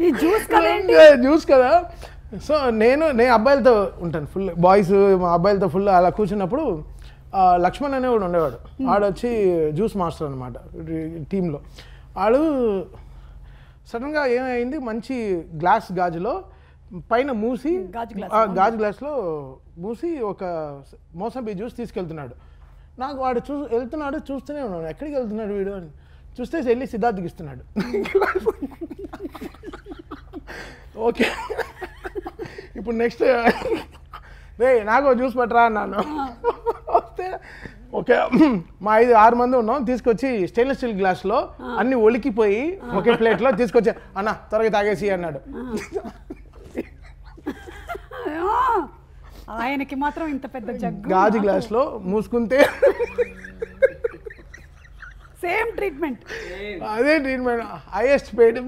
ఈ juice కదేంటి juice కదా. So నేను అబ్బాయిలతో ఉంటాను ఫుల్, బాయ్స్ అబ్బాయిలతో ఫుల్ అలా కూర్చున్నప్పుడు లక్ష్మణ్ అనేవాడు ఉండేవాడు. ఆడొచ్చి జ్యూస్ మాస్టర్ అనమాట టీంలో. ఆడు సడన్గా ఏమైంది, మంచి గాజులో పైన మూసి గాజు గ్లాస్లో మూసి ఒక మోసంబి జ్యూస్ తీసుకెళ్తున్నాడు. నాకు వాడు వెళ్తున్నాడు, చూస్తూనే ఉన్నాడు, ఎక్కడికి వెళ్తున్నాడు వీడు అని చూస్తే వెళ్ళి సిద్ధార్థ్కి ఇస్తున్నాడు. ఓకే ఇప్పుడు నెక్స్ట్ రే నాకు జ్యూస్ పట్టరా అన్నాను. వస్తే ఓకే మా 5-6 మంది ఉన్నాం, తీసుకొచ్చి స్టెయిన్లెస్ స్టీల్ గ్లాస్లో అన్ని ఒలికిపోయి ఒకే ప్లేట్లో తీసుకొచ్చి అన్న త్వరగా తాగేసి అన్నాడు. ఆయనకి మాత్రం ఇంత పెద్ద జగ్గు గాజు గ్లాస్లో మూసుకుంటే సేమ్ ట్రీట్మెంట్, అదే ట్రీట్మెంట్ హైయెస్ట్ పెయిడ్.